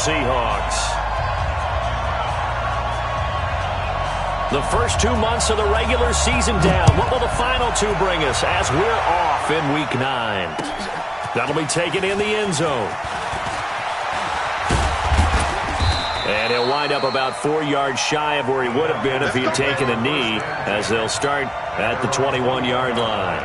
Seahawks. The first 2 months of the regular season down. What will the final two bring us as we're off in Week 9? That'll be taken in the end zone. And he'll wind up about 4 yards shy of where he would have been if he had taken a knee, as they'll start at the 21-yard line.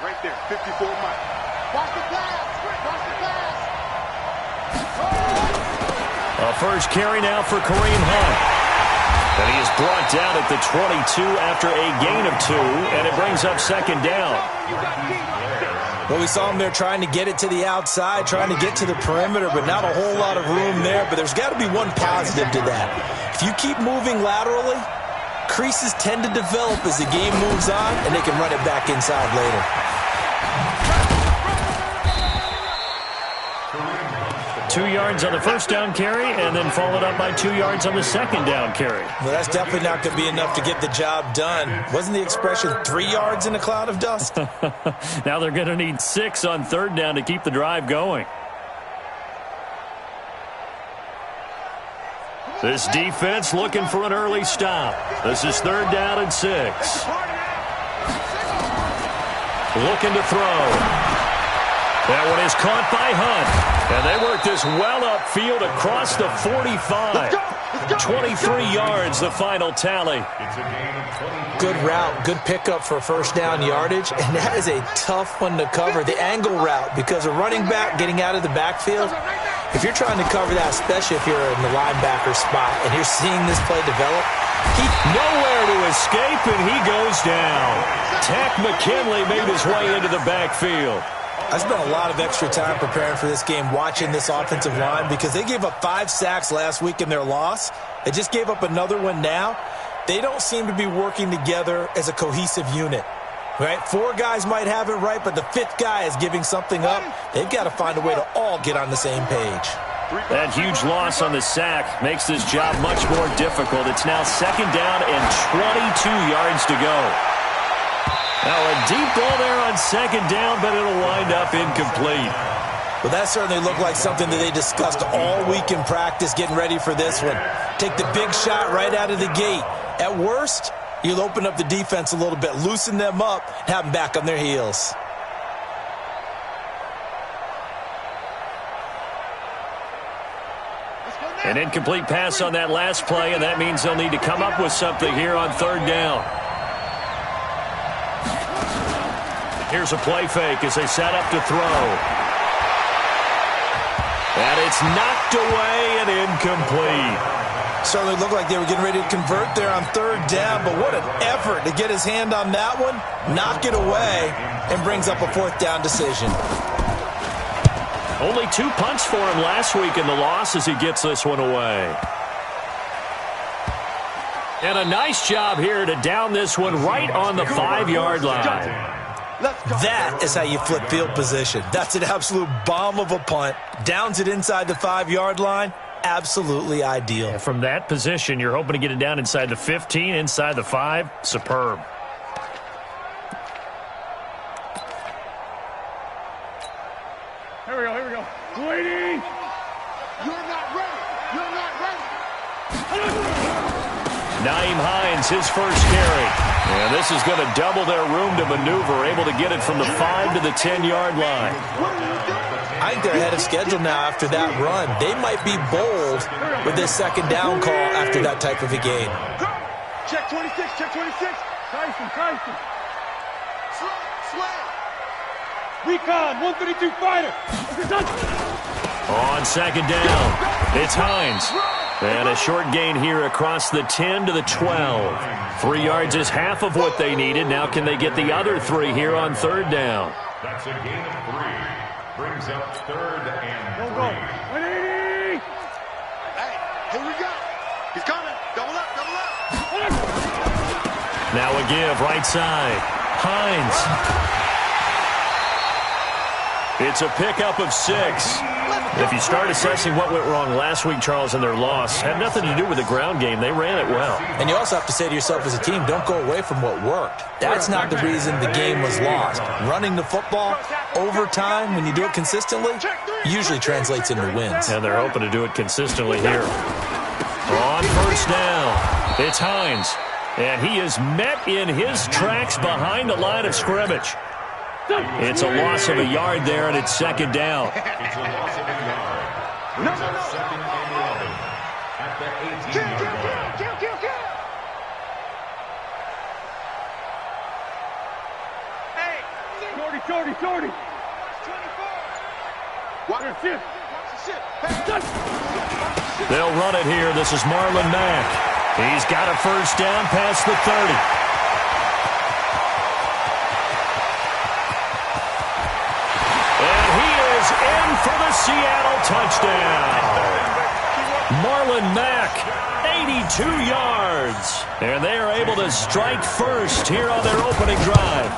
Right there, 54 Mike. Watch the pass, A first carry now for Kareem Hunt. And he is brought down at the 22 after a gain of 2, and it brings up second down. Well, we saw him there trying to get it to the outside, trying to get to the perimeter, but not a whole lot of room there. But there's got to be one positive to that. If you keep moving laterally, creases tend to develop as the game moves on, and they can run it back inside later. 2 yards on the first down carry, and then followed up by 2 yards on the second down carry. Well, that's definitely not going to be enough to get the job done. Wasn't the expression 3 yards in a cloud of dust? Now they're going to need 6 on third down to keep the drive going. This defense looking for an early stop. This is third down and 6. Looking to throw. That one is caught by Hunt. And they work this well upfield across the 45. 23 yards, the final tally. Good route, good pickup for first down yardage, and that is a tough one to cover, the angle route, because a running back getting out of the backfield, if you're trying to cover that, especially if you're in the linebacker spot, and you're seeing this play develop, nowhere to escape, and he goes down. Tack McKinley made his way into the backfield. I spent a lot of extra time preparing for this game, watching this offensive line, because they gave up 5 sacks last week in their loss. They just gave up another one now. They don't seem to be working together as a cohesive unit. Right? 4 guys might have it right, but the 5th guy is giving something up. They've got to find a way to all get on the same page. That huge loss on the sack makes this job much more difficult. It's now second down and 22 yards to go. Now a deep ball there on second down, but it'll wind up incomplete. Well, that certainly looked like something that they discussed all week in practice, getting ready for this one. Take the big shot right out of the gate. At worst, you'll open up the defense a little bit, loosen them up, and have them back on their heels. An incomplete pass on that last play, and that means they'll need to come up with something here on third down. Here's a play fake as they set up to throw. And it's knocked away and incomplete. Certainly looked like they were getting ready to convert there on third down, but what an effort to get his hand on that one, knock it away, and brings up a fourth down decision. Only 2 punts for him last week in the loss as he gets this one away. And a nice job here to down this one right on the 5-yard line. That is how you flip field position. That's an absolute bomb of a punt. Downs it inside the 5-yard line. Absolutely ideal. Yeah, from that position, you're hoping to get it down inside the 15, inside the 5. Superb. Here we go. Waiting. You're not ready. Naeem Hines, his first carry. And this is going to double their room to maneuver, able to get it from the 5 to the 10-yard line. I think they're ahead of schedule now after that run. They might be bold with this second down call after that type of a game. Check 26. Tyson. Slay. Recon, 132 fighter. On second down, it's Hines. And a short gain here across the 10 to the 12. 3 yards is half of what they needed. Now can they get the other 3 here on third down? That's a gain of 3. Brings up third and 3. Go. 180. Hey, here we go. He's coming. Double up. Now a give right side. Hines. It's a pickup of 6. If you start assessing what went wrong last week, Charles, in their loss, had nothing to do with the ground game. They ran it well. And you also have to say to yourself as a team, don't go away from what worked. That's not the reason the game was lost. Running the football over time, when you do it consistently, usually translates into wins. And they're hoping to do it consistently here. On first down, it's Hines. And he is met in his tracks behind the line of scrimmage. It's a loss of a yard there, and it's second down. It's a loss of a yard. Brings up second and 11 at the 18-yard line. Hey, 40. 24. They'll run it here. This is Marlon Mack. He's got a first down past the 30. In for the Seattle touchdown. Marlon Mack, 82 yards. And they are able to strike first here on their opening drive.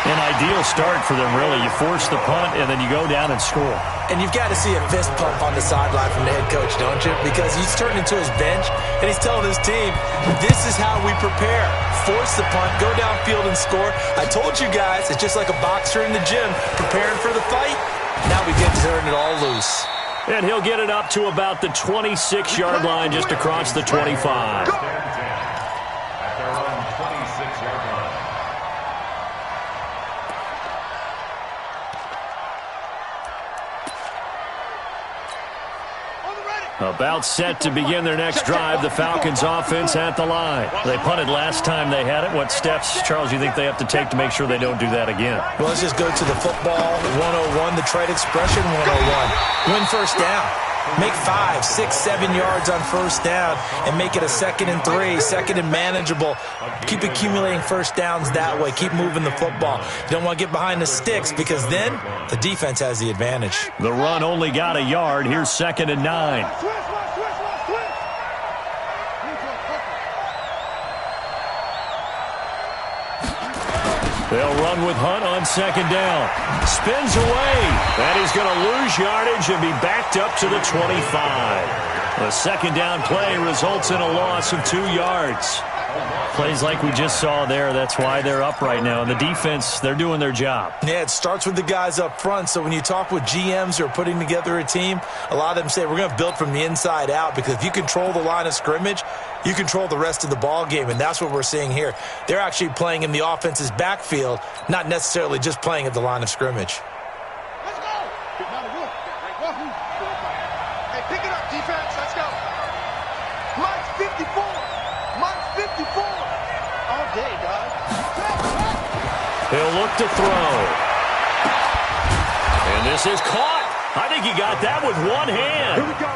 An ideal start for them, really. You force the punt, and then you go down and score. And you've got to see a fist pump on the sideline from the head coach, don't you? Because he's turned into his bench, and he's telling his team, this is how we prepare. Force the punt, go downfield and score. I told you guys, it's just like a boxer in the gym preparing for the fight. Now we get to turn it all loose. And he'll get it up to about the 26-yard line just across the 25. At their own 26-yard line. About set to begin their next drive, the Falcons offense at the line. They punted last time they had it. What steps, Charles, you think they have to take to make sure they don't do that again? Well, let's just go to the football 101, the trade expression 101. Win first down. Make 5, 6, 7 yards on first down and make it a 2nd and 3, 2nd and manageable. Keep accumulating first downs that way. Keep moving the football. You don't want to get behind the sticks because then the defense has the advantage. The run only got a yard. Here's 2nd and 9. They'll run with Hunt on 2nd down. Spins away. And he's going to lose yardage and be backed up to the 25. The 2nd down play results in a loss of 2 yards. Plays like we just saw there. That's why they're up right now. And the defense, they're doing their job. Yeah, it starts with the guys up front. So when you talk with GMs who are putting together a team, a lot of them say we're going to build from the inside out because if you control the line of scrimmage, you control the rest of the ball game, and that's what we're seeing here. They're actually playing in the offense's backfield, not necessarily just playing at the line of scrimmage. Let's go. Hey, pick it up, defense. Let's go. Mike's 54. Mike's 54. All day, dog. He'll look to throw. And this is caught. I think he got that with one hand. Here we go.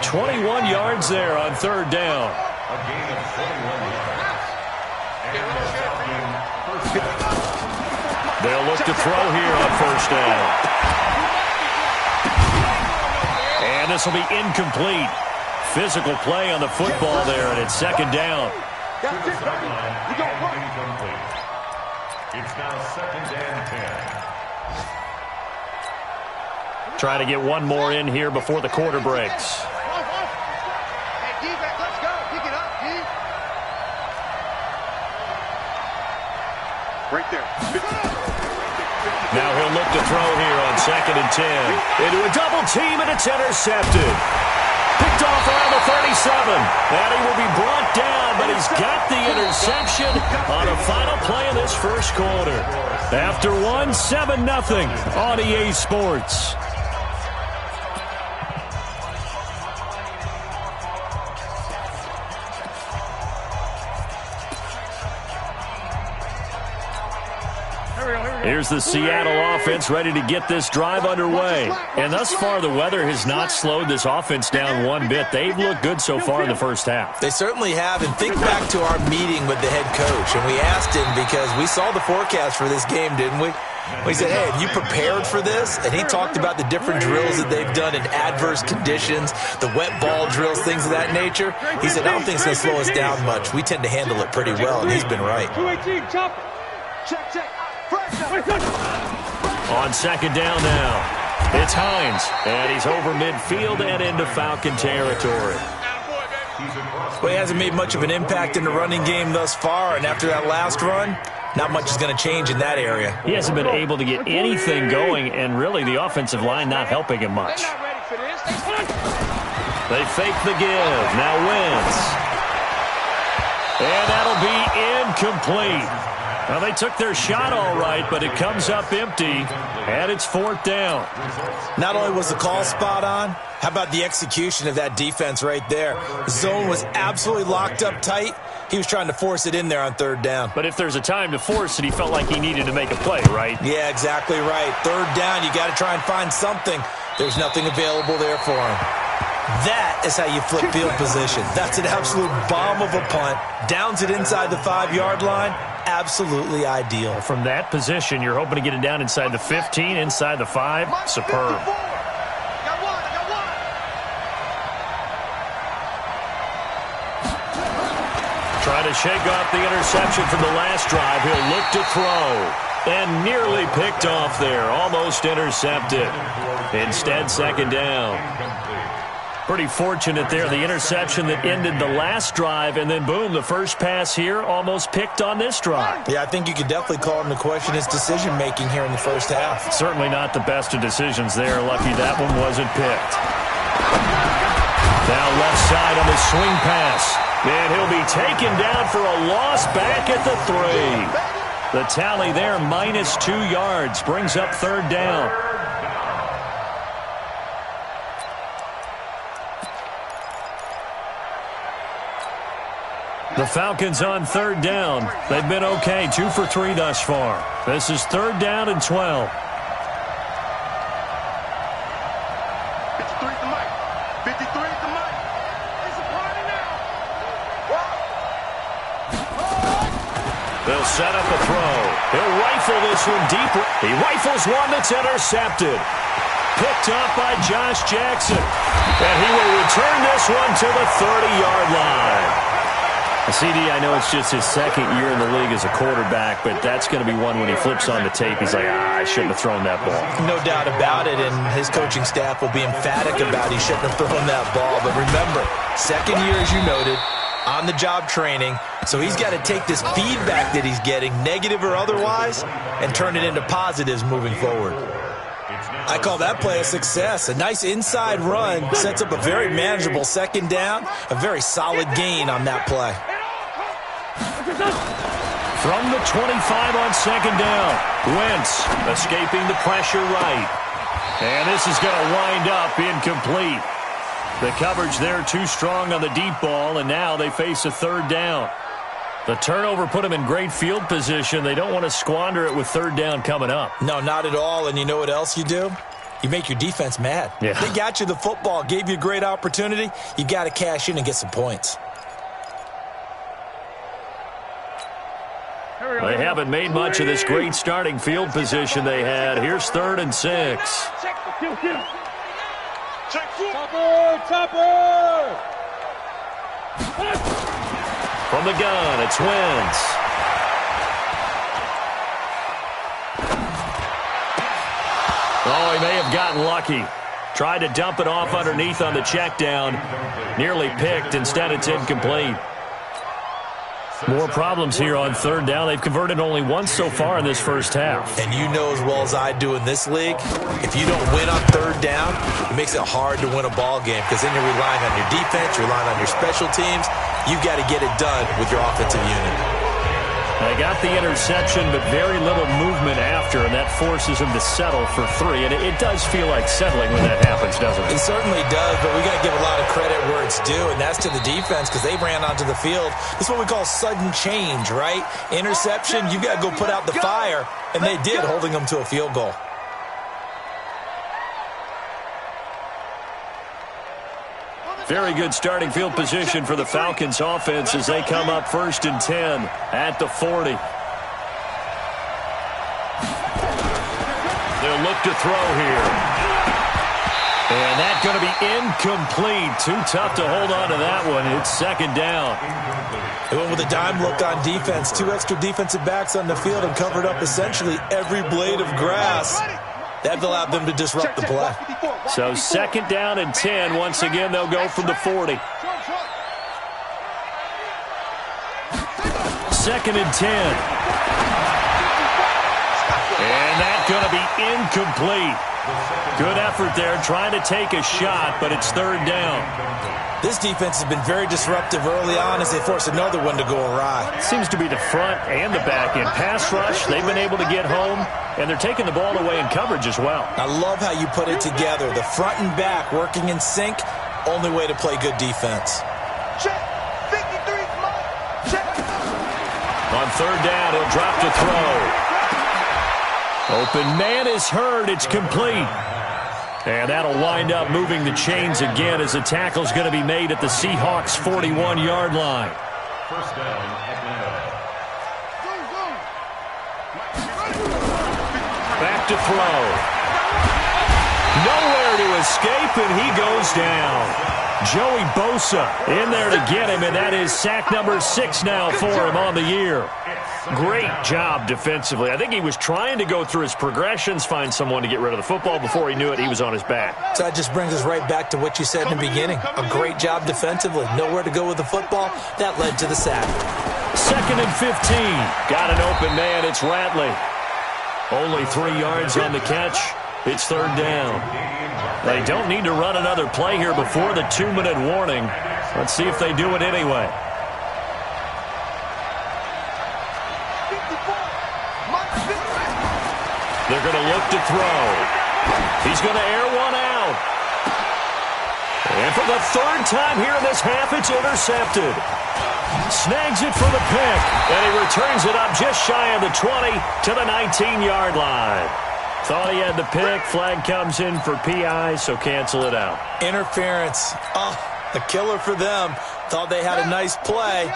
21 yards there on 3rd down. A gain of 21 yards. And the Falcons first down. They'll look to throw here on 1st down. And this will be incomplete. Physical play on the football there, and it's 2nd down. To the sideline and incomplete. It's now 2nd and 10. Trying to get one more in here before the quarter breaks. Hey, defense, let's go. Pick it up, D. Right there. Now he'll look to throw here on 2nd and 10. Into a double team, and it's intercepted. Picked off around the 37. And he will be brought down, but he's got the interception on a final play in this first quarter. After 7-0 on EA Sports. Here's the Seattle offense ready to get this drive underway. And thus far, the weather has not slowed this offense down one bit. They've looked good so far in the first half. They certainly have. And think back to our meeting with the head coach. And we asked him because we saw the forecast for this game, didn't we? We said, hey, have you prepared for this? And he talked about the different drills that they've done in adverse conditions, the wet ball drills, things of that nature. He said, I don't think it's going to slow us down much. We tend to handle it pretty well, and he's been right. 218, chop. Check. On 2nd down now. It's Hines, and he's over midfield and into Falcon territory. Well, he hasn't made much of an impact in the running game thus far, and after that last run, not much is going to change in that area. He hasn't been able to get anything going, and really the offensive line not helping him much. They fake the give. Now Wentz. And that'll be incomplete. Well, they took their shot all right, but it comes up empty, and it's 4th down. Not only was the call spot on, how about the execution of that defense right there? The zone was absolutely locked up tight. He was trying to force it in there on 3rd down. But if there's a time to force it, he felt like he needed to make a play, right? Yeah, exactly right. 3rd down, you got to try and find something. There's nothing available there for him. That is how you flip field position. That's an absolute bomb of a punt. Downs it inside the 5-yard line. Absolutely ideal. From that position, you're hoping to get it down inside the 15, inside the 5. Superb. Trying to shake off the interception from the last drive. He'll look to throw. And nearly picked off there. Almost intercepted. Instead, 2nd down. Pretty fortunate there. The interception that ended the last drive, and then boom, the first pass here almost picked on this drive. Yeah, I think you could definitely call him to question his decision-making here in the first half. Certainly not the best of decisions there. Lucky that one wasn't picked. Now left side on the swing pass. And he'll be taken down for a loss back at the 3. The tally there, -2 yards, brings up 3rd down. The Falcons on 3rd down. They've been okay, 2 for 3 thus far. This is 3rd down and 12. 53 at the mic. 53 at the mic. It's a party now. They'll set up a throw. He'll rifle this one deep. He rifles one that's intercepted. Picked up by Josh Jackson. And he will return this one to the 30-yard line. CD, I know it's just his 2nd year in the league as a quarterback, but that's going to be one when he flips on the tape. He's like, I shouldn't have thrown that ball. No doubt about it, and his coaching staff will be emphatic about he shouldn't have thrown that ball. But remember, 2nd year, as you noted, on-the-job training, so he's got to take this feedback that he's getting, negative or otherwise, and turn it into positives moving forward. I call that play a success. A nice inside run sets up a very manageable 2nd down, a very solid gain on that play. From the 25 on 2nd down, Wentz escaping the pressure right. And this is going to wind up incomplete. The coverage there too strong on the deep ball, and now they face a 3rd down. The turnover put them in great field position. They don't want to squander it with 3rd down coming up. No, not at all. And you know what else you do? You make your defense mad. Yeah. They got you the football, gave you a great opportunity. You got to cash in and get some points. They haven't made much of this great starting field position they had. Here's 3rd and 6. Topper! From the gun, it's Wentz. Oh, he may have gotten lucky. Tried to dump it off underneath on the check down. Nearly picked. Instead, it's incomplete. More problems here on 3rd down. They've converted only once so far in this first half. And you know as well as I do in this league, if you don't win on 3rd down, it makes it hard to win a ball game because then you're relying on your defense, you're relying on your special teams. You've got to get it done with your offensive unit. They got the interception, but very little movement after, and that forces them to settle for 3. And it does feel like settling when that happens, doesn't it? It certainly does, but we got to give a lot of credit where it's due, and that's to the defense because they ran onto the field. This is what we call sudden change, right? Interception, you got to go put out the fire, and they did, holding them to a field goal. Very good starting field position for the Falcons offense as they come up 1st and 10 at the 40. They'll look to throw here. And that's going to be incomplete. Too tough to hold on to that one. It's 2nd down. They went with a dime look on defense. 2 extra defensive backs on the field and covered up essentially every blade of grass. That allowed them to disrupt the play. So 2nd down and 10. Once again, they'll go from the 40. 2nd and 10. And that's going to be incomplete. Good effort there, trying to take a shot, but it's 3rd down. This defense has been very disruptive early on as they force another one to go awry. Seems to be the front and the back end. Pass rush, they've been able to get home, and they're taking the ball away in coverage as well. I love how you put it together. The front and back working in sync, only way to play good defense. Check. 53, check. On 3rd down, he'll drop to throw. Open man is heard. It's complete. And that'll wind up moving the chains again as the tackle's going to be made at the Seahawks' 41-yard line. 1st down, Atlanta. Back to throw. Nowhere to escape, and he goes down. Joey Bosa in there to get him, and that is sack number 6 now for him on the year. Great job defensively. I think he was trying to go through his progressions, find someone to get rid of the football. Before he knew it, he was on his back. So that just brings us right back to what you said in the beginning. A great job defensively. Nowhere to go with the football. That led to the sack. 2nd and 15. Got an open man. It's Ratley. Only 3 yards on the catch. It's 3rd down. They don't need to run another play here before the 2-minute warning. Let's see if they do it anyway. They're going to look to throw. He's going to air one out. And for the 3rd time here in this half, it's intercepted. Snags it for the pick, and he returns it up just shy of the 20 to the 19-yard line. Thought he had the pick. Flag comes in for PI, so cancel it out. Interference. Oh, a killer for them. Thought they had a nice play.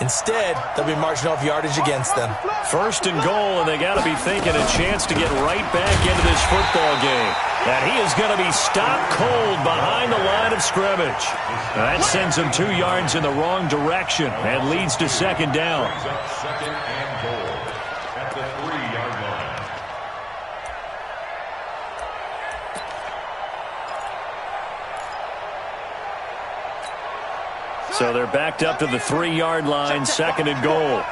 Instead, they'll be marching off yardage against them. 1st and goal, and they got to be thinking a chance to get right back into this football game. And he is going to be stopped cold behind the line of scrimmage. That sends him 2 yards in the wrong direction and leads to 2nd down. 2nd and goal at the 3-yard line. So they're backed up to the 3-yard line, 2nd and goal.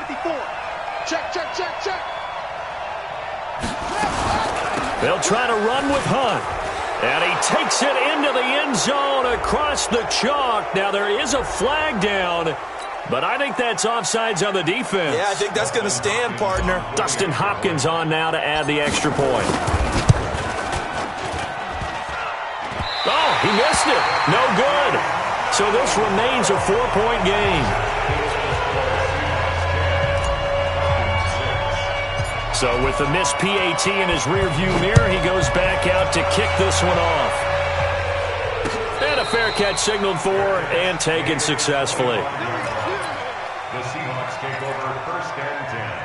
Check, check, check, check. They'll try to run with Hunt. And he takes it into the end zone across the chalk. Now there is a flag down, but I think that's offsides on the defense. Yeah, I think that's going to stand, partner. Dustin Hopkins on now to add the extra point. Oh, he missed it. No good. So this remains a 4-point game. So with the missed PAT in his rearview mirror, he goes back out to kick this one off. And a fair catch signaled for and taken successfully. The Seahawks take over 1st and 10.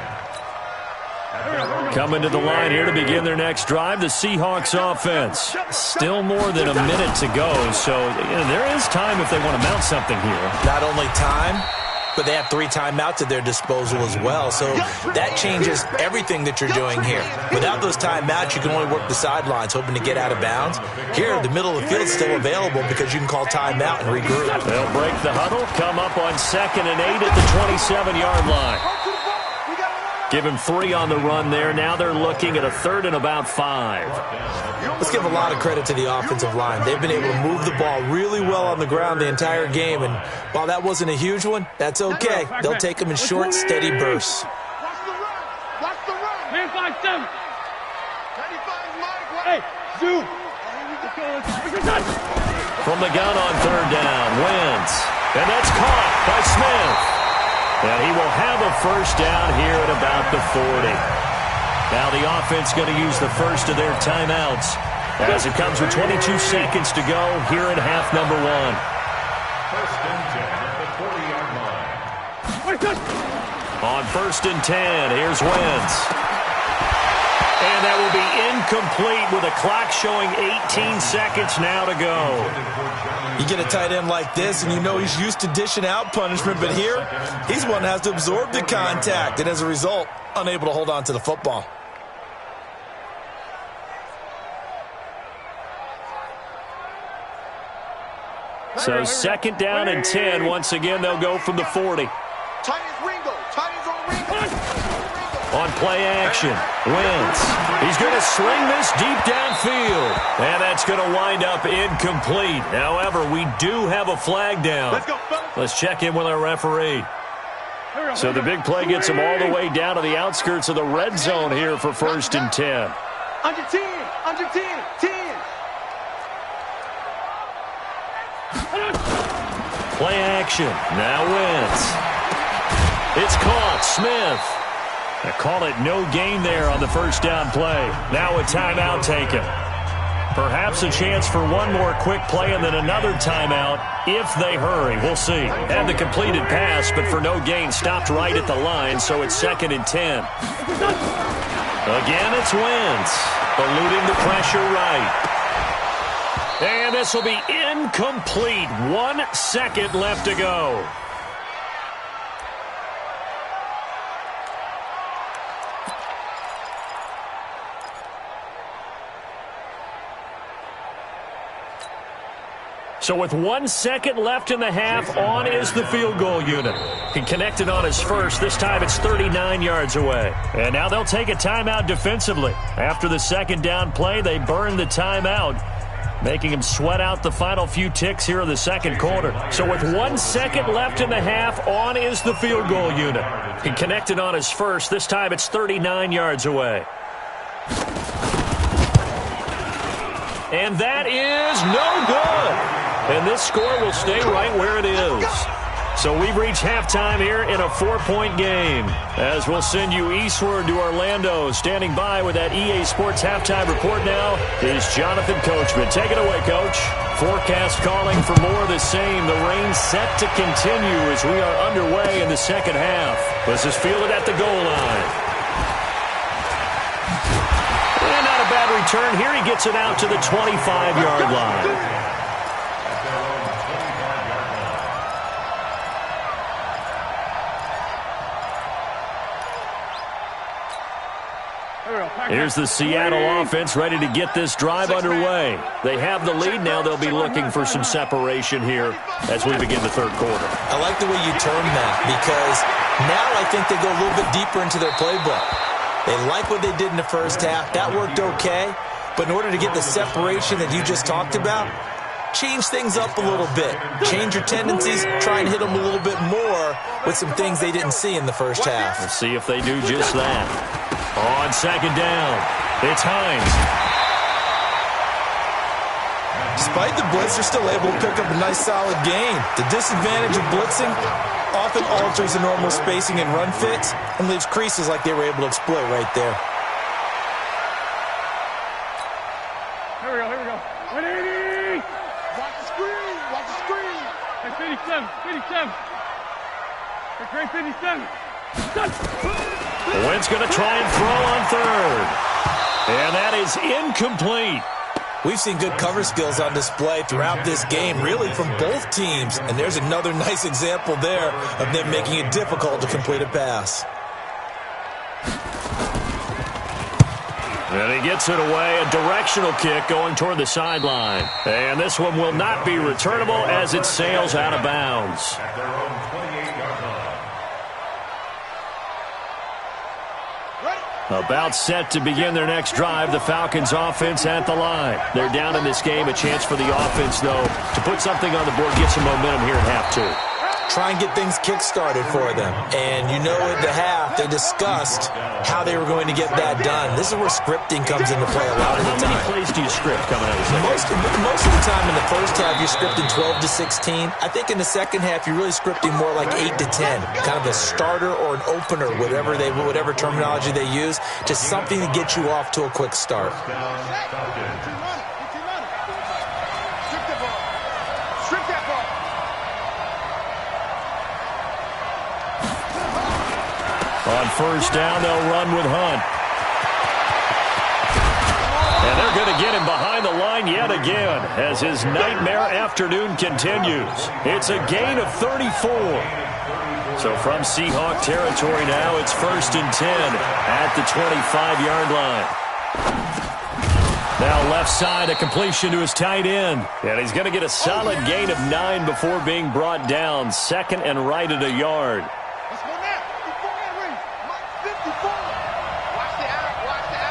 Coming to the line here to begin their next drive, the Seahawks offense. Still more than a minute to go, so there is time if they want to mount something here. Not only time, but they have 3 timeouts at their disposal as well, so that changes everything that you're doing here. Without those timeouts, you can only work the sidelines, hoping to get out of bounds. Here, the middle of the field is still available because you can call timeout and regroup. They'll break the huddle, come up on 2nd and 8 at the 27-yard line. Give him 3 on the run there. Now they're looking at a 3rd and about 5. Let's give a lot of credit to the offensive line. They've been able to move the ball really well on the ground the entire game, and while that wasn't a huge one, that's okay. They'll take them in short, steady bursts. Watch the run. Watch the run. Man, 5-7. 95, Mike. Hey, Zoo. From the gun on 3rd down, Wentz. And that's caught by Smith. And he will have a 1st down here at about the 40. Now the offense going to use the first of their timeouts as it comes with 22 seconds to go here in half number 1. 1st and 10 at the 40-yard line. On 1st and 10, here's Wentz. And that will be incomplete with a clock showing 18 seconds now to go. You get a tight end like this, and you know he's used to dishing out punishment, but here, he's one that has to absorb the contact, and as a result, unable to hold on to the football. So second down and 10. Once again, they'll go from the 40. Titans Ringo. Titans on Ringo. On play action, Wentz. He's going to sling this deep downfield. And that's going to wind up incomplete. However, we do have a flag down. Let's go, fellas. Let's check in with our referee. So the big play gets him all the way down to the outskirts of the red zone here for first and 10. Under 10. Under 10. 10. Play action. Now Wentz. It's caught. Smith. They call it no gain there on the first down play. Now a timeout taken. Perhaps a chance for one more quick play and then another timeout if they hurry. We'll see. And the completed pass, but for no gain, stopped right at the line, so it's second and 10. Again, it's Wentz. Eluding the pressure right. And this will be incomplete. 1 second left to go. So with 1 second left in the half, on is the field goal unit. He connected on his first. This time it's 39 yards away. And now they'll take a timeout defensively. After the second down play, they burn the timeout, making him sweat out the final few ticks here in the second quarter. So with 1 second left in the half, on is the field goal unit. He connected on his first. This time it's 39 yards away. And that is no good. And this score will stay right where it is. So we've reached halftime here in a 4-point game. As we'll send you eastward to Orlando. Standing by with that EA Sports halftime report now is Jonathan Coachman. Take it away, Coach. Forecast calling for more of the same. The rain set to continue as we are underway in the second half. This is fielded at the goal line. And not a bad return here. He gets it out to the 25-yard line. Here's the Seattle offense ready to get this drive underway. They have the lead. Now they'll be looking for some separation here as we begin the third quarter. I like the way you term that because now I think they go a little bit deeper into their playbook. They like what they did in the first half. That worked okay. But in order to get the separation that you just talked about, change things up a little bit. Change your tendencies. Try and hit them a little bit more with some things they didn't see in the first half. Let's see if they do just that. On second down, it's Hines. Despite the blitz, they're still able to pick up a nice solid gain. The disadvantage of blitzing often alters the normal spacing and run fits and leaves creases like they were able to exploit right there. Here we go. 180! Watch the screen. Watch the screen. Hey, 57. Hey, Craig, 57. Wentz going to try and throw on third. And that is incomplete. We've seen good cover skills on display throughout this game, really from both teams. And there's another nice example there of them making it difficult to complete a pass. And he gets it away, a directional kick going toward the sideline. And this one will not be returnable as it sails out of bounds. At their own 28-yard line. About set to begin their next drive, the Falcons offense at the line. They're down in this game. A chance for the offense, though, to put something on the board, get some momentum here at half two. Try and get things kick-started for them. And you know at the half, they discussed how they were going to get that done. This is where scripting comes into play a lot of the time. How many plays do you script coming out of the second? Most of the time in the first half, you're scripting 12 to 16. I think in the second half, you're really scripting more like 8 to 10. Kind of a starter or an opener, whatever terminology they use, just something to get you off to a quick start. On first down, they'll run with Hunt. And they're going to get him behind the line yet again as his nightmare afternoon continues. It's a gain of 34. So from Seahawk territory now, it's first and 10 at the 25-yard line. Now left side, a completion to his tight end. And he's going to get a solid gain of 9 before being brought down. Second and right at a yard. Let's go now. 54 Henry. Mike 54. Watch the out. Watch the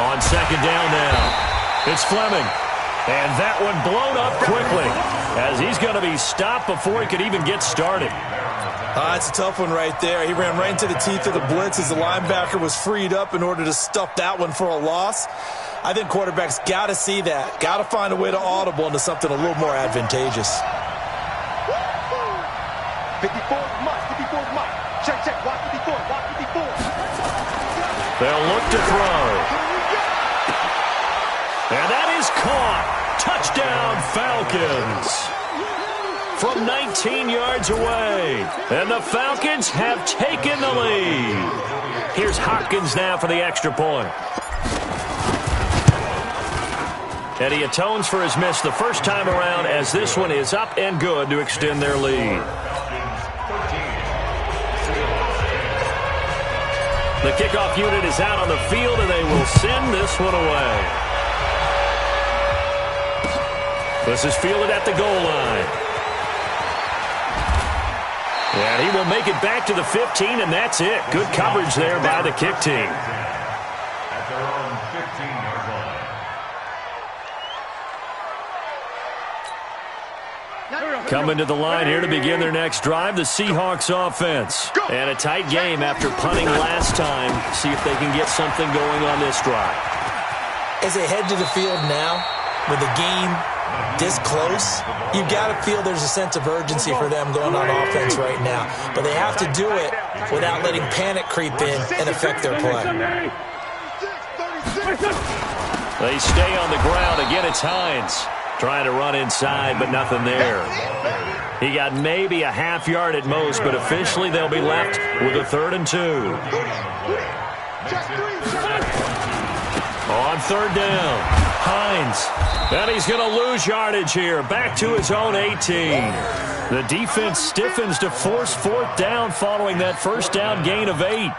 out. On second down now, it's Fleming. And that one blown up quickly as he's going to be stopped before he could even get started. It's a tough one right there. He ran right into the teeth of the blitz as the linebacker was freed up in order to stuff that one for a loss. I think quarterbacks got to see that. Got to find a way to audible into something a little more advantageous. 54 Mike. 54 Mike. Check, check. Watch 54. Watch 54. They'll look to throw. And that is caught. Touchdown, Falcons. From 19 yards away. And the Falcons have taken the lead. Here's Hopkins now for the extra point. And he atones for his miss the first time around as this one is up and good to extend their lead. The kickoff unit is out on the field and they will send this one away. This is fielded at the goal line. And he will make it back to the 15, and that's it. Good coverage there by the kick team. At their own 15-yard line. Coming to the line here to begin their next drive, the Seahawks offense. And a tight game after punting last time. See if they can get something going on this drive. As they head to the field now, with the game this close, you've got to feel there's a sense of urgency for them going on offense right now. But they have to do it without letting panic creep in and affect their play. They stay on the ground. Again, it's Hines trying to run inside, but nothing there. He got maybe a half yard at most, but officially they'll be left with a 3rd and 2. On 3rd down, Hines. And he's going to lose yardage here. Back to his own 18. The defense stiffens to force 4th down following that first down gain of 8.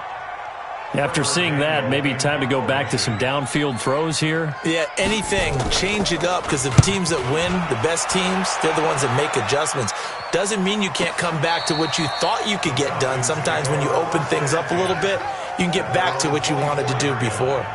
After seeing that, maybe time to go back to some downfield throws here. Yeah, anything. Change it up because the teams that win, the best teams, they're the ones that make adjustments. Doesn't mean you can't come back to what you thought you could get done. Sometimes when you open things up a little bit, you can get back to what you wanted to do before.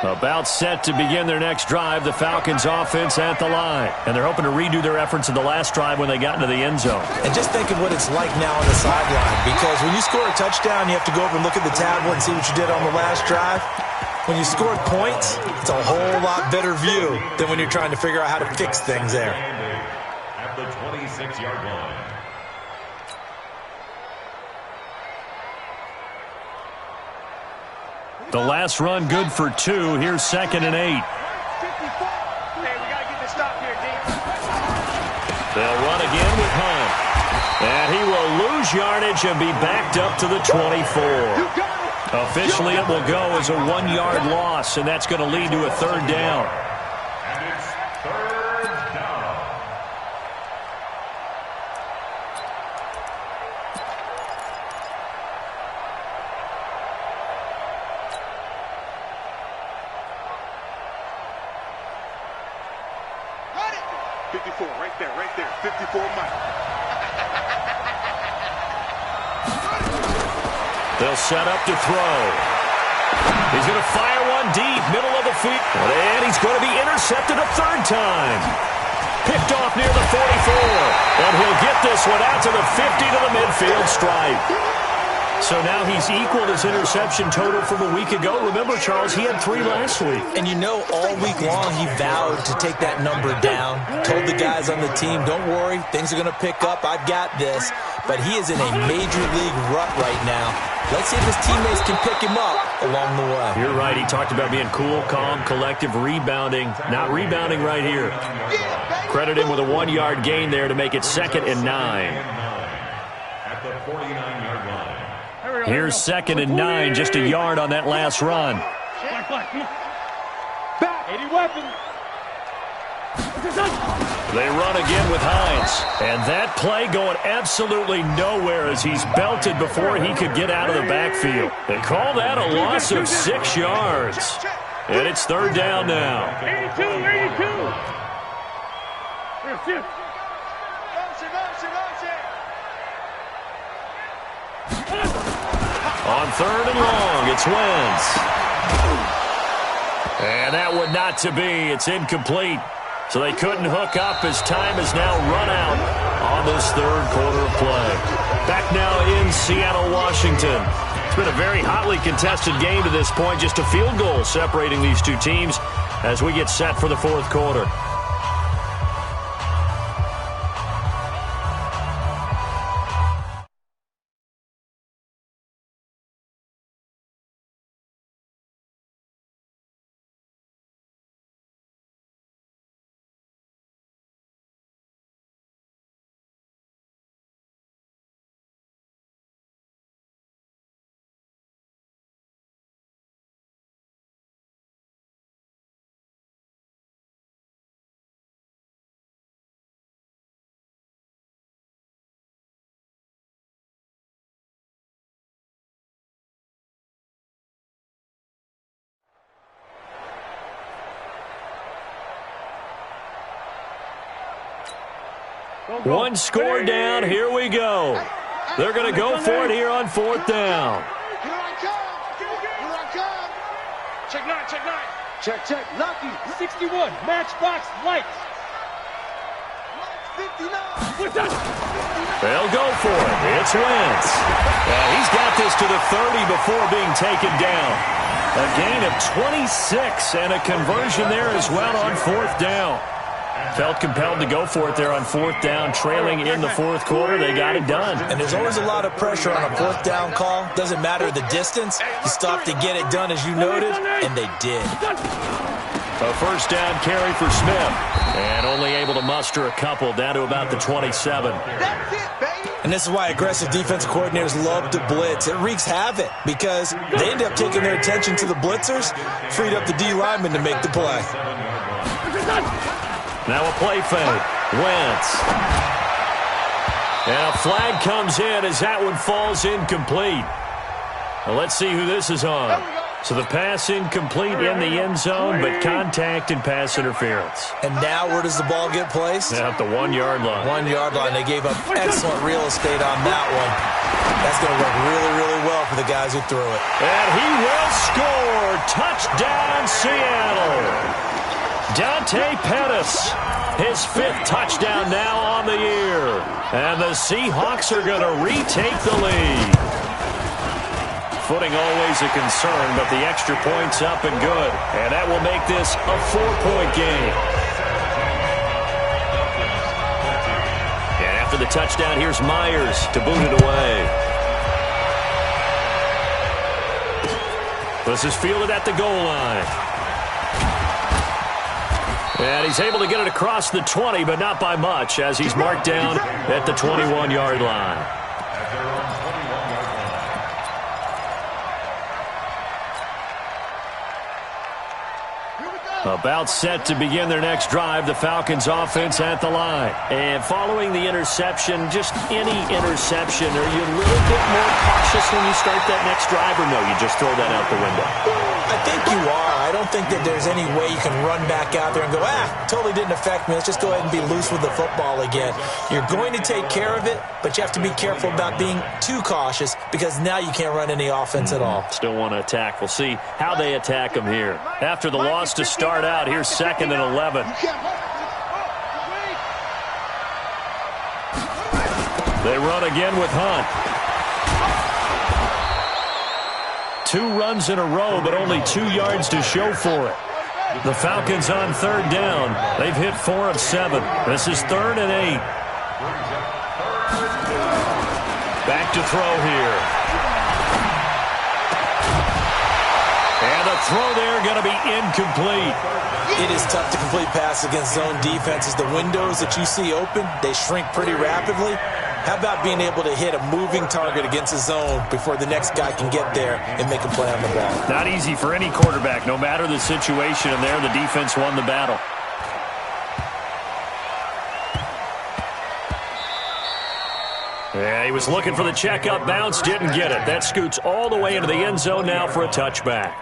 About set to begin their next drive, the Falcons offense at the line. And they're hoping to redo their efforts in the last drive when they got into the end zone. And just think of what it's like now on the sideline. Because when you score a touchdown, you have to go over and look at the tablet and see what you did on the last drive. When you scored points, it's a whole lot better view than when you're trying to figure out how to fix things there. At the 26-yard line. The last run good for 2. Here's 2nd and 8. Hey, we got to get this stop here, D. They'll run again with Hunt. And he will lose yardage and be backed up to the 24. Officially, it will go as a 1-yard loss, and that's going to lead to a 3rd down. And it's 3rd down. Got it. 54, right there, right there. 54 Mike. They'll set up to throw. He's going to fire one deep, middle of the field. And he's going to be intercepted a 3rd time. Picked off near the 44. And he'll get this one out to the 50 to the midfield stripe. So now he's equaled his interception total from a week ago. Remember, Charles, he had 3 last week. And you know, all week long he vowed to take that number down. Told the guys on the team, don't worry, things are going to pick up. I've got this. But he is in a major league rut right now. Let's see if his teammates can pick him up along the way. You're right. He talked about being cool, calm, collective, rebounding. Not rebounding right here. Credit him with a 1-yard gain there to make it 2nd and 9. At the 49-yard line. Here's 2nd and 9, just a yard on that last run. Black, come on. Back. 80 weapon. They run again with Hines. And that play going absolutely nowhere as he's belted before he could get out of the backfield. They call that a loss of 6 yards. And it's third down now. 82, 82. Here, shift. On third and long, it's Wentz. And that one not to be. It's incomplete. So they couldn't hook up as time has now run out on this third quarter of play. Back now in Seattle, Washington. It's been a very hotly contested game to this point. Just a field goal separating these two teams as we get set for the fourth quarter. One score down. Here we go. They're going to go for it here on fourth down. Here I come. Here I come. Check 9, check 9. Check. Lucky. 61, matchbox lights. 59. What's that? They'll go for it. It's Wentz. He's got this to the 30 before being taken down. A gain of 26 and a conversion there as well on fourth down. Felt compelled to go for it there on fourth down, trailing in the fourth quarter. They got it done. And there's always a lot of pressure on a fourth down call. Doesn't matter the distance. You stop to get it done, as you noted, and they did. A first down carry for Smith. And only able to muster a couple down to about the 27. That's it, baby. And this is why aggressive defensive coordinators love to blitz. It wreaks havoc because they end up taking their attention to the blitzers, freed up the D lineman to make the play. Now a play fake. Wentz. And a flag comes in as that one falls incomplete. Well, let's see who this is on. So the pass incomplete in the end zone, but contact and pass interference. And now where does the ball get placed? At the 1 yard line. 1 yard line. They gave up excellent real estate on that one. That's going to work really, really well for the guys who threw it. And he will score. Touchdown, Seattle. Dante Pettis, his 5th touchdown now on the year. And the Seahawks are going to retake the lead. Footing always a concern, but the extra point's up and good. And that will make this a 4-point game. And after the touchdown, here's Myers to boot it away. This is fielded at the goal line. And he's able to get it across the 20, but not by much, as he's marked down at the 21-yard line. About set to begin their next drive, the Falcons offense at the line. And following the interception, just any interception, are you a little bit more cautious when you start that next drive, or no, you just throw that out the window? I think you are. I don't think that there's any way you can run back out there and go, totally didn't affect me. Let's just go ahead and be loose with the football again. You're going to take care of it, but you have to be careful about being too cautious because now you can't run any offense at all. Still want to attack. We'll see how they attack them here. After the loss to start out, here's 2nd and 11. They run again with Hunt. 2 runs in a row, but only 2 yards to show for it. The Falcons on third down. They've hit 4 of 7. This is 3rd and 8. Back to throw here. And the throw there going to be incomplete. It is tough to complete pass against zone defenses. The windows that you see open, they shrink pretty rapidly. How about being able to hit a moving target against a zone before the next guy can get there and make a play on the ball? Not easy for any quarterback, no matter the situation, and there the defense won the battle. Yeah, he was looking for the checkup bounce, didn't get it. That scoots all the way into the end zone now for a touchback.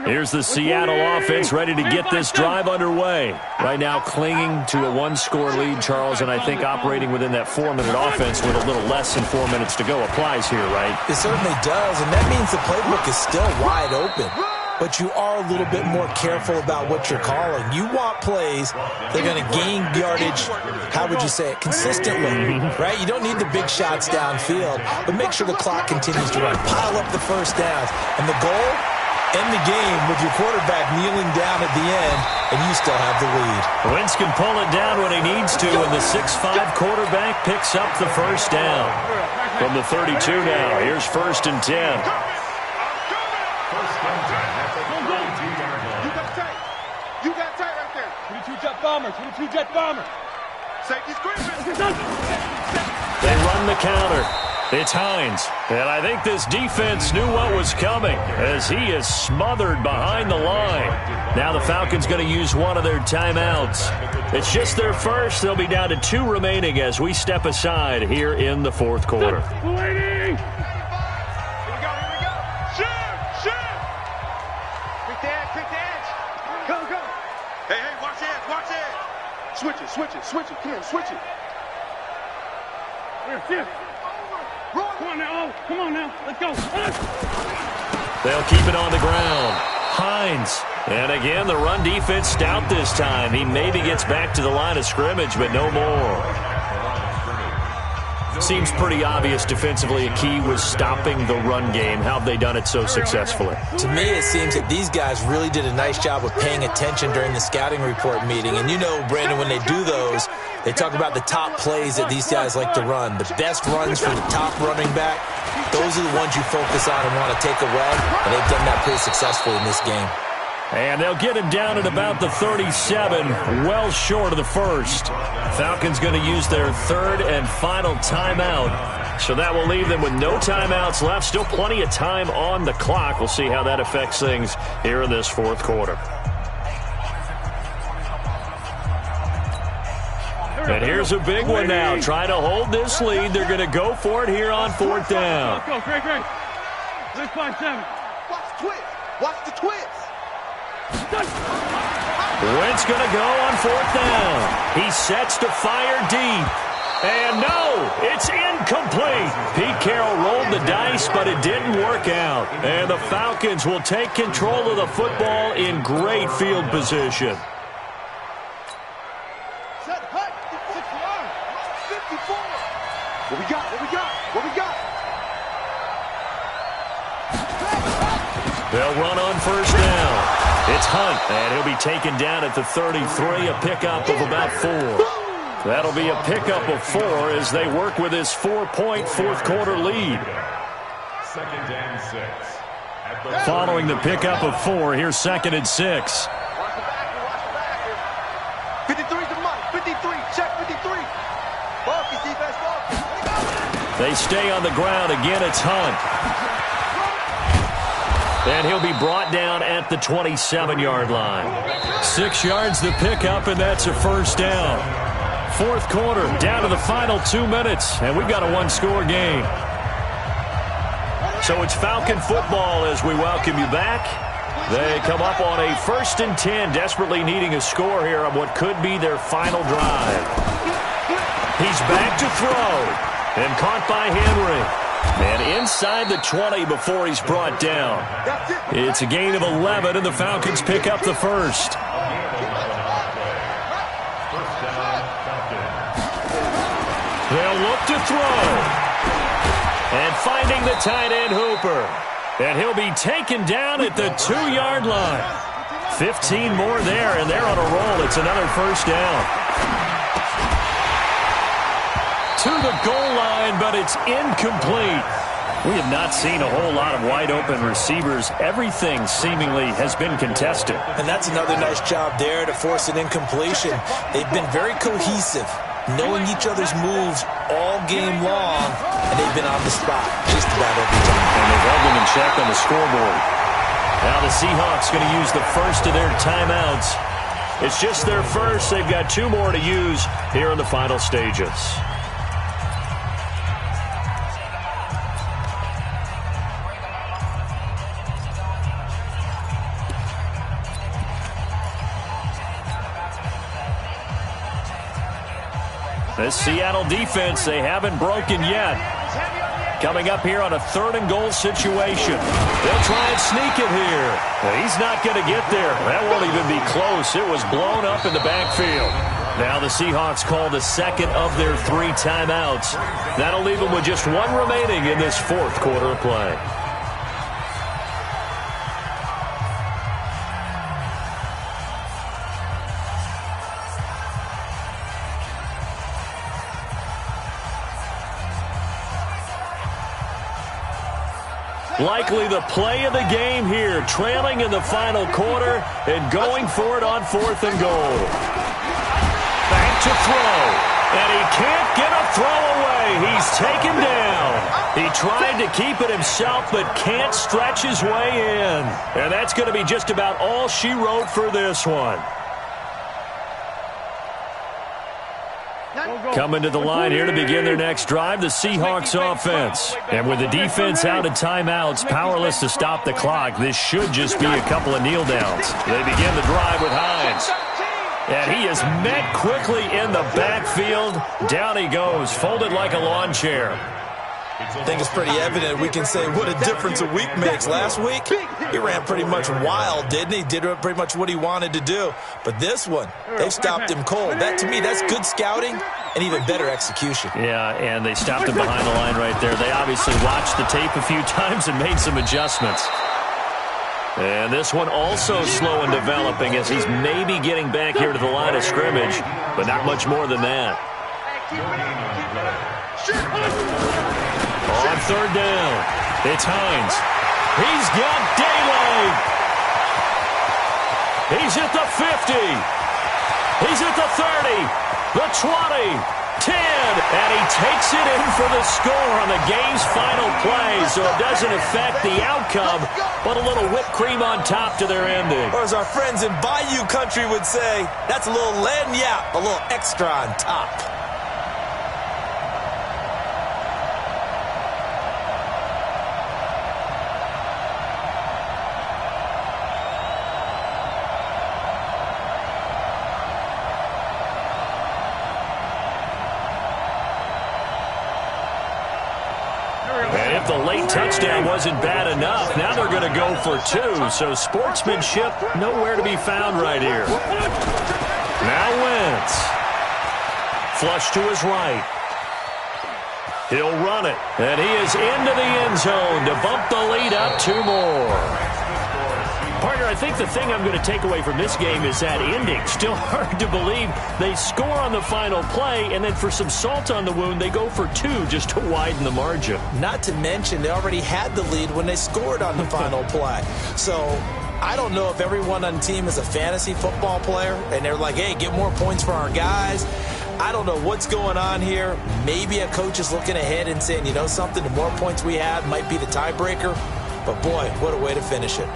Here's the Seattle offense ready to get this drive underway. Right now clinging to a one-score lead, Charles, and I think operating within that 4-minute offense with a little less than 4 minutes to go applies here, right? It certainly does, and that means the playbook is still wide open. But you are a little bit more careful about what you're calling. You want plays that are going to gain yardage, how would you say it, consistently, right? You don't need the big shots downfield, but make sure the clock continues to run. Pile up the first downs. And the goal? End the game with your quarterback kneeling down at the end, and you still have the lead. Wentz can pull it down when he needs to, and the 6'5" quarterback picks up the first down. From the 32 now, here's 1st and 10. First and 10 at the 32-yard line. You got tight. You got tight right there. 22 jet bomber. 22 jet bomber. Safety screaming. They run the counter. It's Hines, and I think this defense knew what was coming as he is smothered behind the line. Now the Falcons going to use one of their timeouts. It's just their first. They'll be down to 2 remaining as we step aside here in the 4th quarter. Waiting. Here we go. Shoot. Quick the edge. Go. Hey, watch the edge. Switch it. Ken, switch it. Here. Come on now. Let's go. They'll keep it on the ground. Hines. And again, the run defense stout this time. He maybe gets back to the line of scrimmage, but no more. Seems pretty obvious defensively a key was stopping the run game. How have they done it so successfully? To me, it seems that these guys really did a nice job of paying attention during the scouting report meeting. And you know, Brandon, when they do those, they talk about the top plays that these guys like to run. The best runs from the top running back, those are the ones you focus on and want to take away. And they've done that pretty successfully in this game. And they'll get him down at about the 37, well short of the first. Falcons going to use their 3rd and final timeout. So that will leave them with no timeouts left. Still plenty of time on the clock. We'll see how that affects things here in this 4th quarter. And here's a big one now. Trying to hold this lead. They're going to go for it here on 4th down. Go, great. 6-5-7. Watch the twist. Wentz going to go on 4th down. He sets to fire deep. And no, it's incomplete. Pete Carroll rolled the dice, but it didn't work out. And the Falcons will take control of the football in great field position. Set, hut, 54. What we got? They'll run on 1st down. It's Hunt, and he'll be taken down at the 33, a pickup of about 4. That'll be a pickup of 4 as they work with his 4-point 4th quarter lead. 2nd and 6. Following the pickup of 4, here's 2nd and 6. Watch the back here. 53's the money. 53. Check 53. Balky defense, Balky. They stay on the ground. Again, it's Hunt. And he'll be brought down at the 27-yard line. 6 yards the pickup, and that's a 1st down. 4th quarter, down to the final 2 minutes, and we've got a 1-score game. So it's Falcon football as we welcome you back. They come up on a 1st and 10, desperately needing a score here on what could be their final drive. He's back to throw, and caught by Henry. And inside the 20 before he's brought down. It's a gain of 11, and the Falcons pick up the first. They'll look to throw. And finding the tight end Hooper. And he'll be taken down at the 2-yard line. 15 more there, and they're on a roll. It's another 1st down. To the goal line, but it's incomplete. We have not seen a whole lot of wide-open receivers. Everything seemingly has been contested. And that's another nice job there to force an incompletion. They've been very cohesive, knowing each other's moves all game long, and they've been on the spot just about every time. And they've held them in check on the scoreboard. Now the Seahawks going to use the first of their timeouts. It's just their first. They've got 2 more to use here in the final stages. This Seattle defense, they haven't broken yet. Coming up here on a 3rd and goal situation. They'll try and sneak it here. He's not going to get there. That won't even be close. It was blown up in the backfield. Now the Seahawks call the second of their 3 timeouts. That'll leave them with just 1 remaining in this 4th quarter of play. Likely the play of the game here, trailing in the final quarter and going for it on 4th and goal. Back to throw, and he can't get a throw away. He's taken down. He tried to keep it himself, but can't stretch his way in. And that's going to be just about all she wrote for this one. Coming to the line here to begin their next drive, the Seahawks offense. And with the defense out of timeouts, powerless to stop the clock, this should just be a couple of kneel downs. They begin the drive with Hines. And he is met quickly in the backfield. Down he goes, folded like a lawn chair. I think it's pretty evident. We can say what a difference a week makes. Last week, he ran pretty much wild, didn't he? Did pretty much what he wanted to do. But this one, they stopped him cold. That, to me, that's good scouting and even better execution. Yeah, and they stopped him behind the line right there. They obviously watched the tape a few times and made some adjustments. And this one also slow in developing as he's maybe getting back here to the line of scrimmage, but not much more than that. On 3rd down, it's Hines. He's got daylight. He's at the 50. He's at the 30, the 20, 10, and he takes it in for the score on the game's final play, so it doesn't affect the outcome, but a little whipped cream on top to their ending. Or as our friends in Bayou country would say, that's a little lagniappe, a little extra on top. The late touchdown wasn't bad enough. Now they're going to go for 2. So sportsmanship nowhere to be found right here. Now Wentz. Flush to his right. He'll run it. And he is into the end zone to bump the lead up 2 more. Partner, I think the thing I'm going to take away from this game is that ending. Still hard to believe they score on the final play, and then for some salt on the wound, they go for 2 just to widen the margin. Not to mention, they already had the lead when they scored on the final play. So I don't know if everyone on the team is a fantasy football player, and they're like, hey, get more points for our guys. I don't know what's going on here. Maybe a coach is looking ahead and saying, you know something, the more points we have might be the tiebreaker. But, boy, what a way to finish it.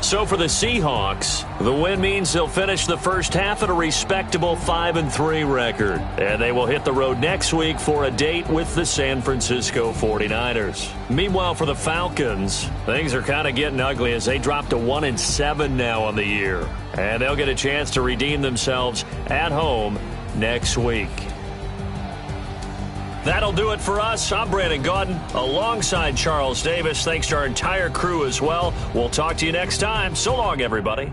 So for the Seahawks, the win means they'll finish the first half at a respectable 5-3 record. And they will hit the road next week for a date with the San Francisco 49ers. Meanwhile, for the Falcons, things are kind of getting ugly as they drop to 1-7 now on the year. And they'll get a chance to redeem themselves at home next week. That'll do it for us. I'm Brandon Gaudin alongside Charles Davis. Thanks to our entire crew as well. We'll talk to you next time. So long, everybody.